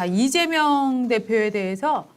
자, 이재명 대표에 대해서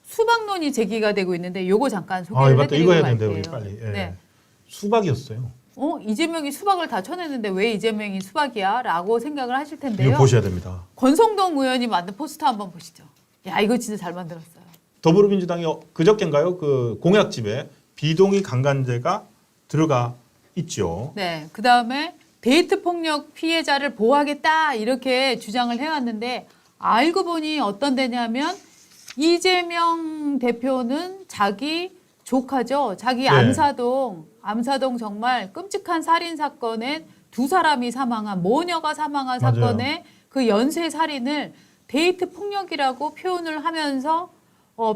수박론이 제기가 되고 있는데 요거 잠깐 소개를 맞다. 해드리고 이거 해야 갈게요. 되는데 우리 빨리. 예. 네. 수박이었어요. 이재명이 수박을 다 쳐냈는데 왜 이재명이 수박이야? 라고 생각을 하실 텐데요. 이거 보셔야 됩니다. 권성동 의원이 만든 포스터 한번 보시죠. 야, 이거 진짜 잘 만들었어요. 더불어민주당이 그저께인가요? 그 공약집에 비동의 강간죄가 들어가 있죠. 네. 그다음에 데이트 폭력 피해자를 보호하겠다 이렇게 주장을 해왔는데 알고 보니 어떤 데냐면 이재명 대표는 자기 조카죠. 자기 네. 암사동 정말 끔찍한 살인 사건에 두 사람이 사망한 모녀가 사망한 맞아요. 사건의 그 연쇄 살인을 데이트 폭력이라고 표현을 하면서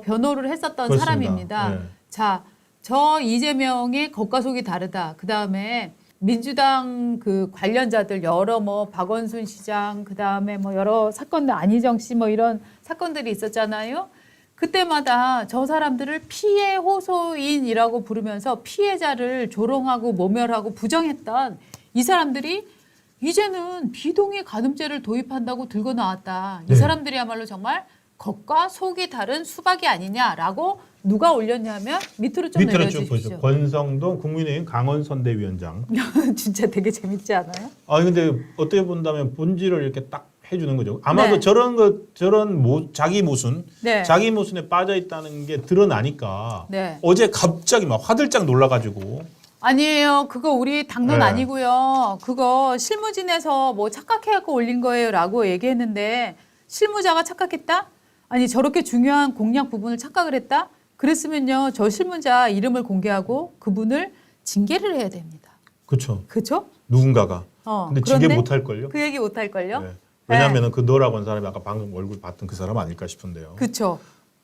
변호를 했었던 그렇습니다. 사람입니다. 네. 자, 저 이재명의 겉과 속이 다르다. 그다음에 민주당 그 관련자들 여러 뭐 박원순 시장 그다음에 뭐 여러 사건들 안희정 씨 뭐 이런 사건들이 있었잖아요. 그때마다 저 사람들을 피해 호소인이라고 부르면서 피해자를 조롱하고 모멸하고 부정했던 이 사람들이 이제는 비동의 간음죄를 도입한다고 들고 나왔다. 이 네. 사람들이야말로 정말 겉과 속이 다른 수박이 아니냐라고 누가 올렸냐면 밑으로 좀 밑으로 쭉 내려주십시오. 보시죠. 권성동 국민의힘 강원선대위원장. 진짜 되게 재밌지 않아요? 근데 어떻게 본다면 본질을 이렇게 딱 해주는 거죠. 아마도 네. 저런 자기 모순, 네. 자기 모순에 빠져 있다는 게 드러나니까 네. 어제 갑자기 막 화들짝 놀라가지고 아니에요. 그거 우리 당론 네. 아니고요. 그거 실무진에서 뭐 착각해갖고 올린 거예요라고 얘기했는데 실무자가 착각했다? 아니 저렇게 중요한 공약 부분을 착각을 했다? 그랬으면요. 저 실무자 이름을 공개하고 그분을 징계를 해야 됩니다. 그렇죠. 그렇죠? 누군가가. 근데 징계 그런데 못 할걸요? 그 얘기 못 할걸요? 네. 왜냐하면 그 너라고 한 사람이 아까 방금 얼굴 봤던 그 사람 아닐까 싶은데요. 그렇죠.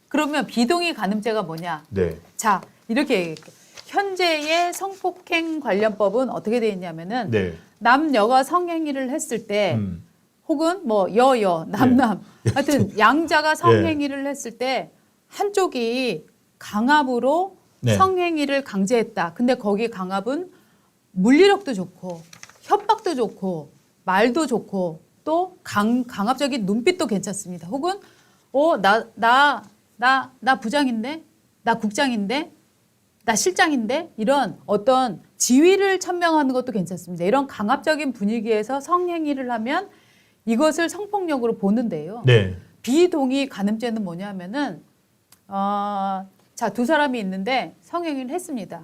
그러면 비동의 간음죄가 뭐냐? 네. 자, 이렇게 얘기할게요. 현재의 성폭행 관련법은 어떻게 돼 있냐면은 네. 남녀가 성행위를 했을 때 음. 혹은 뭐 여여, 남남 하여튼 양자가 성행위를 했을 때 한쪽이 강압으로 네. 성행위를 강제했다. 근데 거기 강압은 물리력도 좋고 협박도 좋고 말도 좋고 또 강압적인 눈빛도 괜찮습니다. 혹은 나 부장인데 나 국장인데 나 실장인데 이런 어떤 지위를 천명하는 것도 괜찮습니다. 이런 강압적인 분위기에서 성행위를 하면 이것을 성폭력으로 보는데요. 네. 비동의 간음죄는 뭐냐면은 자, 두 사람이 있는데 성행위를 했습니다.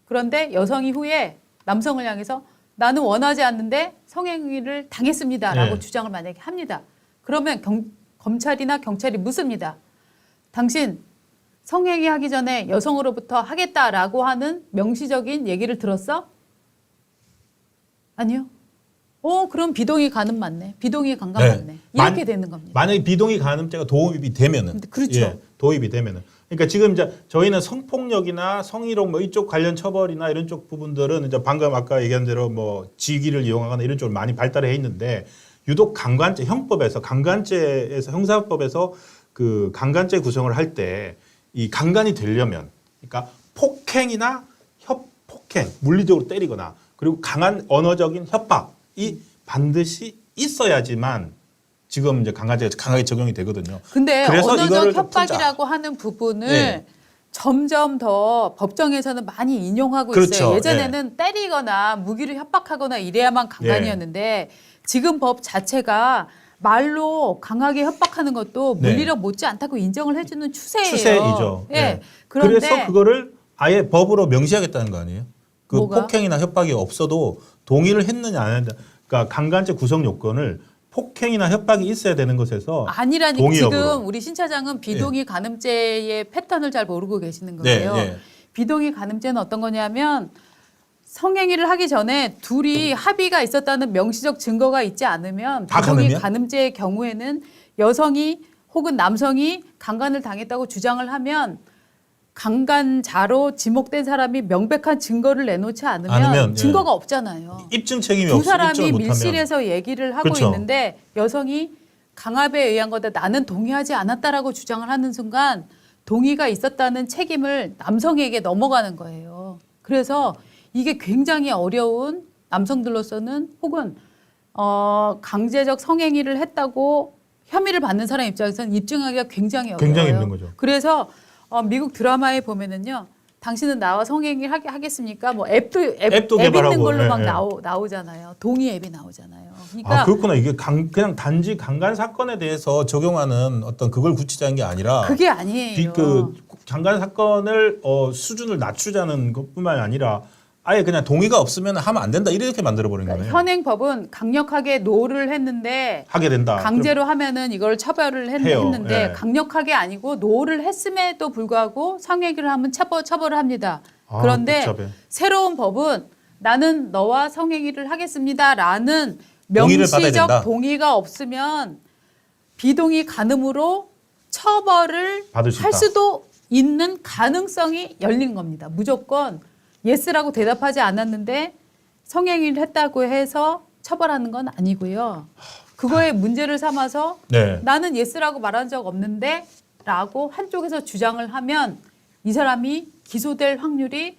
그런데 여성이 후에 남성을 향해서 나는 원하지 않는데 성행위를 당했습니다라고 네. 주장을 만약에 합니다. 그러면 검찰이나 경찰이 묻습니다. 당신 성행위 하기 전에 여성으로부터 하겠다라고 하는 명시적인 얘기를 들었어? 아니요. 그럼 비동의 간음 맞네. 비동의 강간 네. 맞네. 이렇게 되는 겁니다. 만약에 비동의 간음죄가 도입이 되면은 그렇죠. 예, 도입이 되면은 그러니까 지금 이제 저희는 성폭력이나 성희롱 뭐 이쪽 관련 처벌이나 이런 쪽 부분들은 이제 방금 아까 얘기한 대로 뭐 직위를 이용하거나 이런 쪽으로 많이 발달해 있는데 유독 강간죄 강간죄에서 형사법에서 그 강간죄 구성을 할 때 이 강간이 되려면 그러니까 폭행이나 협폭행 물리적으로 때리거나 그리고 강한 언어적인 협박이 반드시 있어야지만 지금 이제 강간죄가 강하게 적용이 되거든요. 근데 그래서 언어적 이거를 좀 협박이라고 하는 부분을 네. 점점 더 법정에서는 많이 인용하고 그렇죠. 있어요. 예전에는 때리거나 무기를 협박하거나 이래야만 강간이었는데 지금 법 자체가 말로 강하게 협박하는 것도 네. 물리력 못지 않다고 인정을 해주는 추세예요. 추세이죠. 예. 네. 그런데 그래서 그거를 아예 법으로 명시하겠다는 거 아니에요? 그 뭐가? 폭행이나 협박이 없어도 동의를 했느냐 안 했느냐. 그러니까 강간죄 구성 요건을 폭행이나 협박이 있어야 되는 것에서 아니라니 동의 지금 여부로. 우리 신 차장은 비동의 간음죄의 패턴을 잘 모르고 계시는 거예요. 네. 비동의 간음죄는 어떤 거냐면 성행위를 하기 전에 둘이 합의가 있었다는 명시적 증거가 있지 않으면 다 비동의 간음이야? 간음죄의 경우에는 여성이 혹은 남성이 강간을 당했다고 주장을 하면 강간자로 지목된 사람이 명백한 증거를 내놓지 않으면 예. 증거가 없잖아요. 입증 책임이 두 없어. 사람이 입증을 못하면. 밀실에서 얘기를 하고 그렇죠. 있는데 여성이 강압에 의한 거다 나는 동의하지 않았다라고 주장을 하는 순간 동의가 있었다는 책임을 남성에게 넘어가는 거예요. 그래서 이게 굉장히 어려운 남성들로서는 혹은 강제적 성행위를 했다고 혐의를 받는 사람 입장에서는 입증하기가 굉장히 어려워요. 굉장히 힘든 거죠. 그래서 미국 드라마에 보면은요. 당신은 나와 성행위 하겠습니까? 뭐 앱 개발하고, 있는 걸로 예, 막 예. 나오잖아요. 동의 앱이 나오잖아요. 그러니까 아, 그렇구나. 이게 그냥 단지 강간 사건에 대해서 적용하는 어떤 그걸 구치자는 게 아니라 그게 아니에요. 그 강간 사건을 수준을 낮추자는 것뿐만이 아니라 아예 그냥 동의가 없으면 하면 안 된다 이렇게 만들어 버린 거네요. 현행법은 강력하게 노를 했는데 하게 된다. 강제로 하면은 이걸 처벌을 해요. 했는데 예. 강력하게 아니고 노를 했음에도 불구하고 성행위를 하면 처벌을 합니다. 아, 그런데 복잡해. 새로운 법은 나는 너와 성행위를 하겠습니다라는 동의를 받아야 명시적 된다. 동의가 없으면 비동의 간음으로 처벌을 받을 수 할 있다. 수도 있는 가능성이 열린 겁니다. 무조건 예스라고 대답하지 않았는데 성행위를 했다고 해서 처벌하는 건 아니고요. 그거에 문제를 삼아서 네. 나는 예스라고 말한 적 없는데 라고 한쪽에서 주장을 하면 이 사람이 기소될 확률이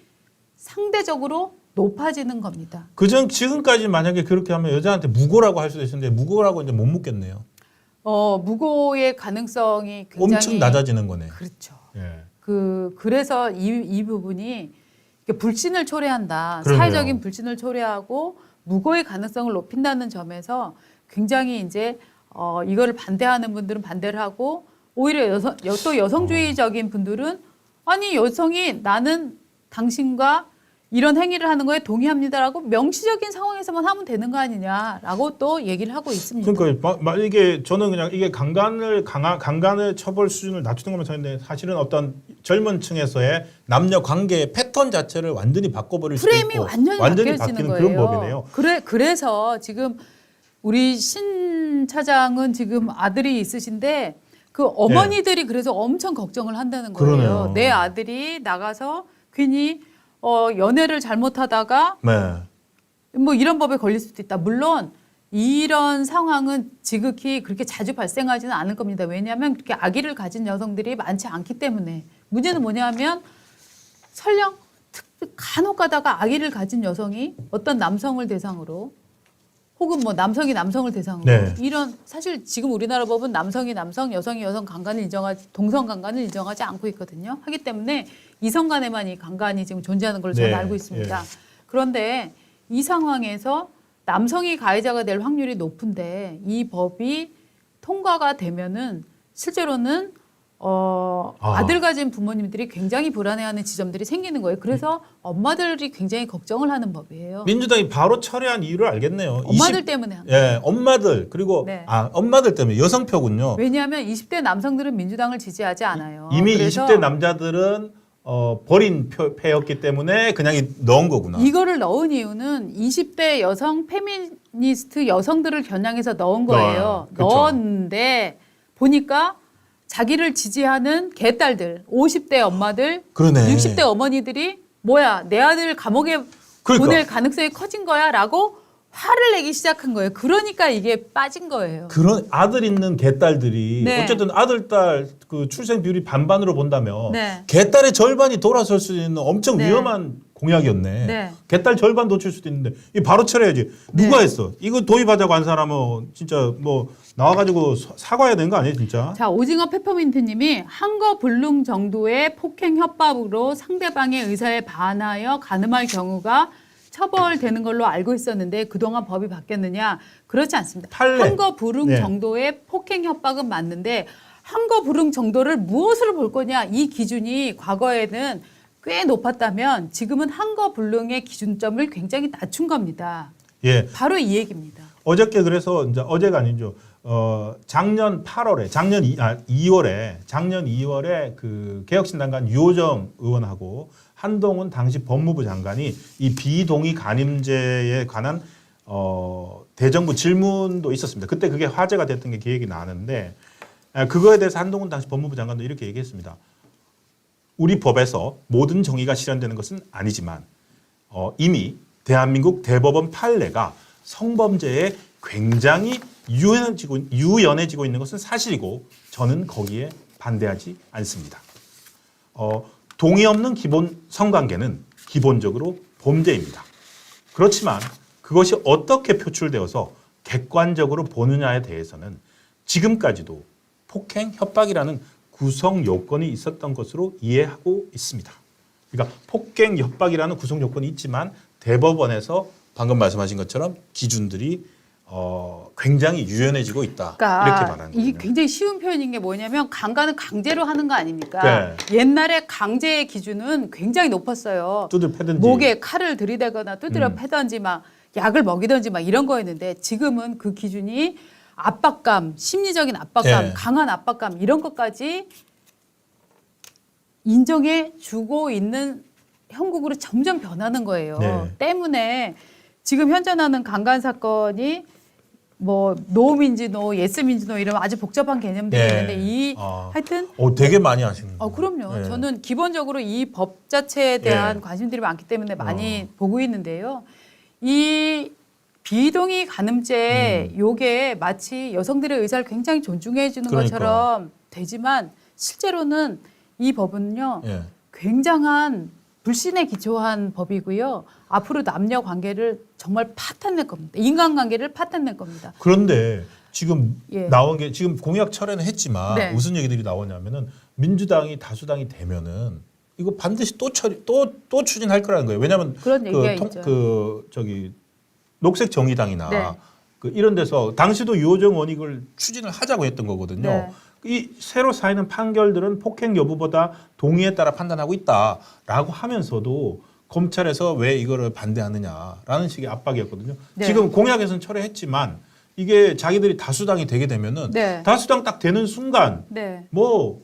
상대적으로 높아지는 겁니다. 지금까지 만약에 그렇게 하면 여자한테 무고라고 할 수도 있었는데 무고라고 이제 못 묻겠네요. 무고의 가능성이 굉장히 엄청 낮아지는 거네. 그렇죠. 예. 그래서 이 부분이 불신을 초래한다. 그러네요. 사회적인 불신을 초래하고 무고의 가능성을 높인다는 점에서 굉장히 이제 이거를 반대하는 분들은 반대를 하고 오히려 또 여성주의적인 분들은 아니 여성이 나는 당신과 이런 행위를 하는 거에 동의합니다라고 명시적인 상황에서만 하면 되는 거 아니냐라고 또 얘기를 하고 있습니다. 그러니까 이게 저는 그냥 이게 강간의 처벌 수준을 낮추는 것만 생각했는데 사실은 어떤 젊은 층에서의 남녀 관계의 패턴 자체를 완전히 바꿔버릴 수도 프레임이 있고 완전히 바뀌는 바뀌어지는 거예요. 그런 법이네요. 그래서 지금 우리 신 차장은 지금 아들이 있으신데 그 어머니들이 그래서 엄청 걱정을 한다는 거예요. 그러네요. 내 아들이 나가서 괜히 연애를 잘못하다가 네. 뭐 이런 법에 걸릴 수도 있다. 물론 이런 상황은 지극히 그렇게 자주 발생하지는 않을 겁니다. 왜냐하면 그렇게 아기를 가진 여성들이 많지 않기 때문에. 문제는 뭐냐면 설령 간혹 가다가 아기를 가진 여성이 어떤 남성을 대상으로 혹은 뭐 남성이 남성을 대상으로 네. 이런 사실 지금 우리나라 법은 남성이 남성, 여성이 여성 강간을 동성 강간을 인정하지 않고 있거든요. 하기 때문에 이성 간에만 이 강간이 지금 존재하는 걸로 저는 네. 알고 있습니다. 예. 그런데 이 상황에서 남성이 가해자가 될 확률이 높은데 이 법이 통과가 되면은 실제로는 아들 가진 부모님들이 굉장히 불안해하는 지점들이 생기는 거예요. 그래서 엄마들이 굉장히 걱정을 하는 법이에요. 민주당이 바로 철회한 이유를 알겠네요. 엄마들 때문에 한 예, 엄마들 그리고 네. 엄마들 때문에 여성표군요. 왜냐하면 20대 남성들은 민주당을 지지하지 않아요. 이미 그래서 20대 남자들은 버린 패였기 때문에 그냥 넣은 거구나. 이거를 넣은 이유는 20대 여성 페미니스트 여성들을 겨냥해서 넣은 거예요. 그쵸. 넣었는데 보니까 자기를 지지하는 개딸들, 50대 엄마들, 그러네. 60대 어머니들이 뭐야 내 아들 감옥에 그러니까. 보낼 가능성이 커진 거야라고 화를 내기 시작한 거예요. 그러니까 이게 빠진 거예요. 그런 아들 있는 개딸들이 네. 어쨌든 아들 딸 그 출생 비율이 반반으로 본다면 네. 개딸의 절반이 돌아설 수 있는 엄청 네. 위험한 공약이었네. 네. 개딸 절반 놓칠 수도 있는데 이 바로 철회해야지. 누가 네. 했어? 이거 도입하자고 한 사람은 진짜 뭐 나와가지고 사과해야 되는 거 아니에요, 진짜? 자, 오징어 페퍼민트님이 한거 불능 정도의 폭행 협박으로 상대방의 의사에 반하여 간음할 경우가 처벌되는 걸로 알고 있었는데 그동안 법이 바뀌었느냐? 그렇지 않습니다. 판례. 한거 불응 네. 정도의 폭행 협박은 맞는데 한거 불응 정도를 무엇으로 볼 거냐? 이 기준이 과거에는 꽤 높았다면 지금은 한거 불능의 기준점을 굉장히 낮춘 겁니다. 예. 바로 이 얘기입니다. 어저께 그래서 이제 어제가 아니죠. 작년 2월에 그 개혁신당간 유호정 의원하고 한동훈 당시 법무부 장관이 이 비동의 간임죄에 관한 대정부 질문도 있었습니다. 그때 그게 화제가 됐던 게 기억이 나는데 그거에 대해서 한동훈 당시 법무부 장관도 이렇게 얘기했습니다. 우리 법에서 모든 정의가 실현되는 것은 아니지만 이미 대한민국 대법원 판례가 성범죄에 굉장히 유연해지고 있는 것은 사실이고 저는 거기에 반대하지 않습니다. 동의 없는 기본 성관계는 기본적으로 범죄입니다. 그렇지만 그것이 어떻게 표출되어서 객관적으로 보느냐에 대해서는 지금까지도 폭행, 협박이라는 구성 요건이 있었던 것으로 이해하고 있습니다. 그러니까 폭행, 협박이라는 구성 요건이 있지만 대법원에서 방금 말씀하신 것처럼 기준들이 굉장히 유연해지고 있다. 그러니까 이렇게 말하는 거예요. 이게 굉장히 쉬운 표현인 게 뭐냐면 강간은 강제로 하는 거 아닙니까? 네. 옛날에 강제의 기준은 굉장히 높았어요. 두들 패든지. 목에 칼을 들이대거나 두드려 패든지 막 약을 먹이든지 막 이런 거였는데 지금은 그 기준이 압박감, 심리적인 압박감, 네. 강한 압박감 이런 것까지 인정해 주고 있는 형국으로 점점 변하는 거예요. 네. 때문에 지금 현존하는 강간 사건이 뭐 노민지 노, 예스민지 노 이런 아주 복잡한 개념들이 네. 있는데 이 하여튼 되게 많이 하시는. 그럼요. 네. 저는 기본적으로 이 법 자체에 대한 네. 관심들이 많기 때문에 많이 보고 있는데요. 이 비동의 간음죄 요게 마치 여성들의 의사를 굉장히 존중해 주는 그러니까. 것처럼 되지만 실제로는 이 법은요. 예. 굉장한 불신에 기초한 법이고요. 앞으로 남녀 관계를 정말 파탄낼 겁니다. 인간관계를 파탄낼 겁니다. 그런데 지금 예. 나온 게 지금 공약 철회는 했지만 네. 무슨 얘기들이 나오냐면은 민주당이 다수당이 되면은 이거 반드시 또 추진할 거라는 거예요. 왜냐하면 그런 얘기가 있죠. 녹색 정의당이나 네. 이런 데서 당시도 유호정 원익을 추진을 하자고 했던 거거든요. 네. 이 새로 쌓이는 판결들은 폭행 여부보다 동의에 따라 판단하고 있다라고 하면서도 검찰에서 왜 이거를 반대하느냐라는 식의 압박이었거든요. 네. 지금 공약에서는 철회했지만 이게 자기들이 다수당이 되게 되면은 네. 다수당 딱 되는 순간 네. 뭐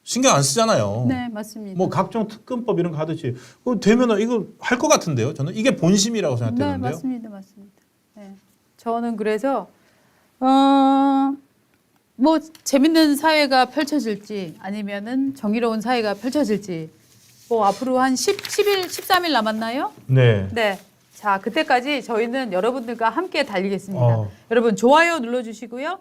신경 안 쓰잖아요. 네, 맞습니다. 뭐 각종 특검법 이런 거 하듯이 되면은 이거 할 것 같은데요. 저는 이게 본심이라고 네, 생각되는데요. 맞습니다. 맞습니다. 네. 저는 그래서 뭐 재밌는 사회가 펼쳐질지 아니면은 정의로운 사회가 펼쳐질지 뭐 앞으로 한 10일, 13일 남았나요? 네. 네. 자, 그때까지 저희는 여러분들과 함께 달리겠습니다. 어. 여러분 좋아요 눌러주시고요.